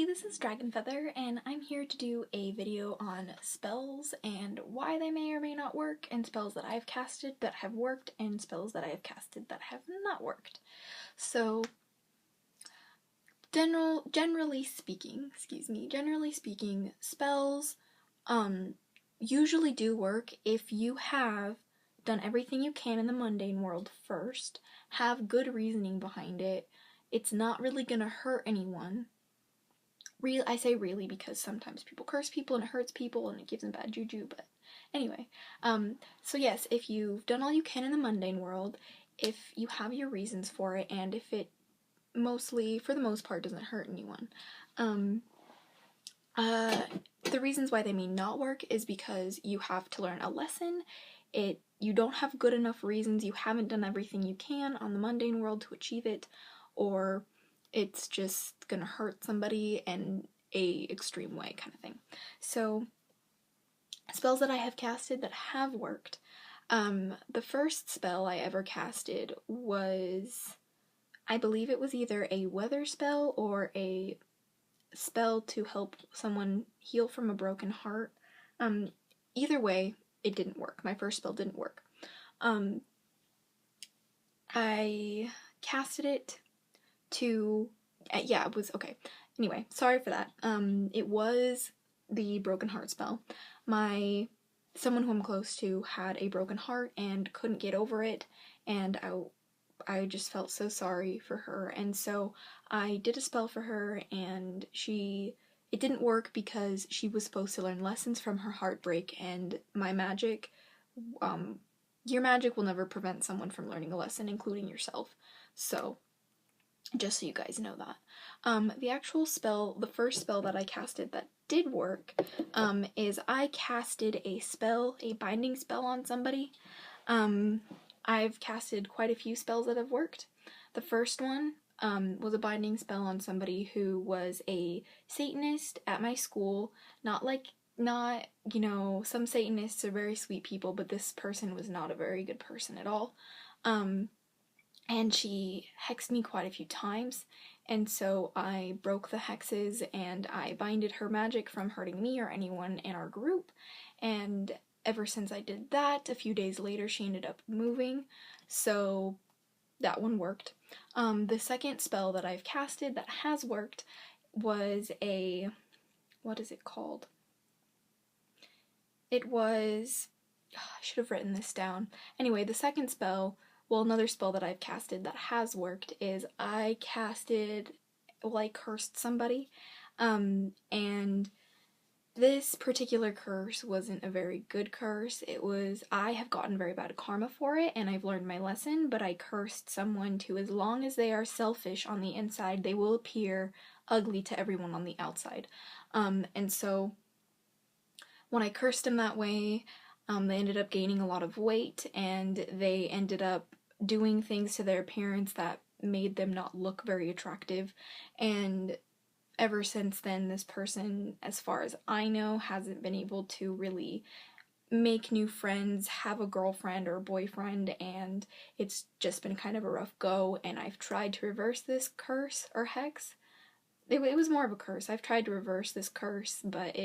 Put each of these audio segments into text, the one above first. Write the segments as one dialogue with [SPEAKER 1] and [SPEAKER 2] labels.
[SPEAKER 1] Hey, this is DragonFeather, and I'm here to do a video on spells and why they may or may not work, and spells that I've casted that have worked, and spells that I have casted that have not worked. So, generally speaking, spells usually do work if you have done everything you can in the mundane world first, have good reasoning behind it, it's not really gonna hurt anyone. I say really because sometimes people curse people and it hurts people and it gives them bad juju, but anyway. So yes, if you've done all you can in the mundane world, if you have your reasons for it, and if it mostly, for the most part, doesn't hurt anyone. The reasons why they may not work is because you have to learn a lesson, you don't have good enough reasons, you haven't done everything you can on the mundane world to achieve it, or it's just gonna hurt somebody in a extreme way kind of thing. So, spells that I have casted that have worked. The first spell I ever casted was, I believe it was either a weather spell or a spell to help someone heal from a broken heart. Either way, it didn't work. My first spell didn't work. I casted it to, yeah, it was, okay. Anyway, sorry for that. It was the broken heart spell. Someone who I'm close to had a broken heart and couldn't get over it, and I just felt so sorry for her, and so I did a spell for her, and it didn't work because she was supposed to learn lessons from her heartbreak, and my magic, your magic will never prevent someone from learning a lesson, including yourself. So, just so you guys know that. The actual spell, the first spell that I casted that did work, is I casted a binding spell on somebody. I've casted quite a few spells that have worked. The first one was a binding spell on somebody who was a Satanist at my school. Not, you know, some Satanists are very sweet people, but this person was not a very good person at all. And she hexed me quite a few times, and so I broke the hexes and I binded her magic from hurting me or anyone in our group, and ever since I did that, a few days later she ended up moving, so that one worked. The second spell that I've casted that has worked was what is it called? It was, I should have written this down. Anyway, the second spell, well, another spell that I've casted that has worked is I cursed somebody, and this particular curse wasn't a very good curse. I have gotten very bad karma for it, and I've learned my lesson, but I cursed someone to, as long as they are selfish on the inside, they will appear ugly to everyone on the outside. And so, when I cursed them that way, they ended up gaining a lot of weight, and they ended up doing things to their appearance that made them not look very attractive, and ever since then, this person, as far as I know, hasn't been able to really make new friends, have a girlfriend or a boyfriend, and it's just been kind of a rough go, and I've tried to reverse this curse, or hex. It was more of a curse. I've tried to reverse this curse, but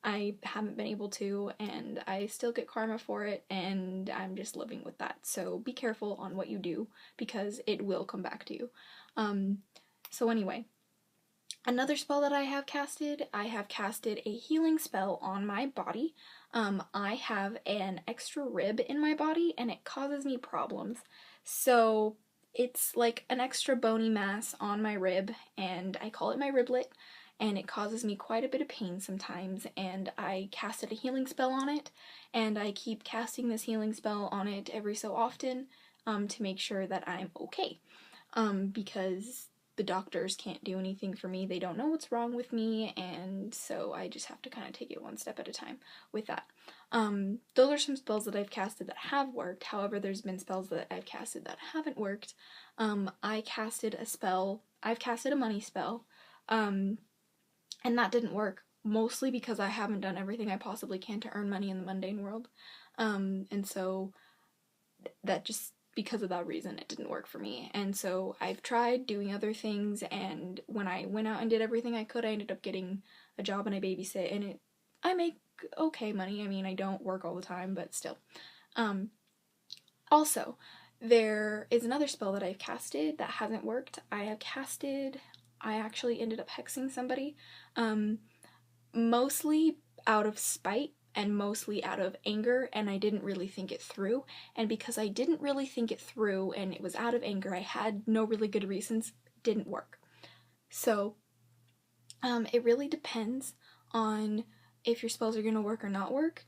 [SPEAKER 1] I haven't been able to, and I still get karma for it, and I'm just living with that. So be careful on what you do, because it will come back to you. So anyway, another spell that I have casted a healing spell on my body. I have an extra rib in my body, and it causes me problems. So it's like an extra bony mass on my rib, and I call it my riblet, and it causes me quite a bit of pain sometimes, and I casted a healing spell on it, and I keep casting this healing spell on it every so often, to make sure that I'm okay, because the doctors can't do anything for me, they don't know what's wrong with me, and so I just have to kind of take it one step at a time with that. Those are some spells that I've casted that have worked. However, there's been spells that I've casted that haven't worked. I've casted a money spell, and that didn't work, mostly because I haven't done everything I possibly can to earn money in the mundane world, and so that just because of that reason it didn't work for me. And so I've tried doing other things, and when I went out and did everything I could, I ended up getting a job and I babysit, and I make okay money. I mean, I don't work all the time, but still. Also, there is another spell that I've casted that hasn't worked. I actually ended up hexing somebody, mostly out of spite and mostly out of anger, and I didn't really think it through. And because I didn't really think it through and it was out of anger, I had no really good reasons, it didn't work. So, it really depends on if your spells are going to work or not work.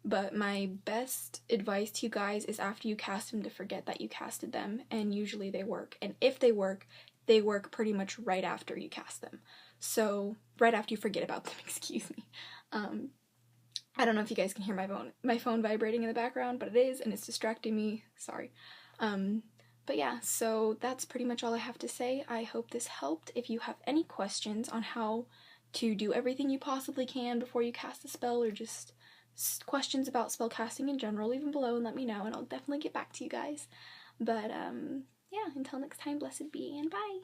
[SPEAKER 1] But my best advice to you guys is after you cast them to forget that you casted them, and usually they work. And if they work pretty much right after you cast them. So, right after you forget about them, excuse me. I don't know if you guys can hear my phone vibrating in the background, but it is, and it's distracting me. Sorry. But yeah, so that's pretty much all I have to say. I hope this helped. If you have any questions on how to do everything you possibly can before you cast a spell, or just questions about spellcasting in general, leave them below and let me know, and I'll definitely get back to you guys. But yeah, until next time, blessed be, and bye!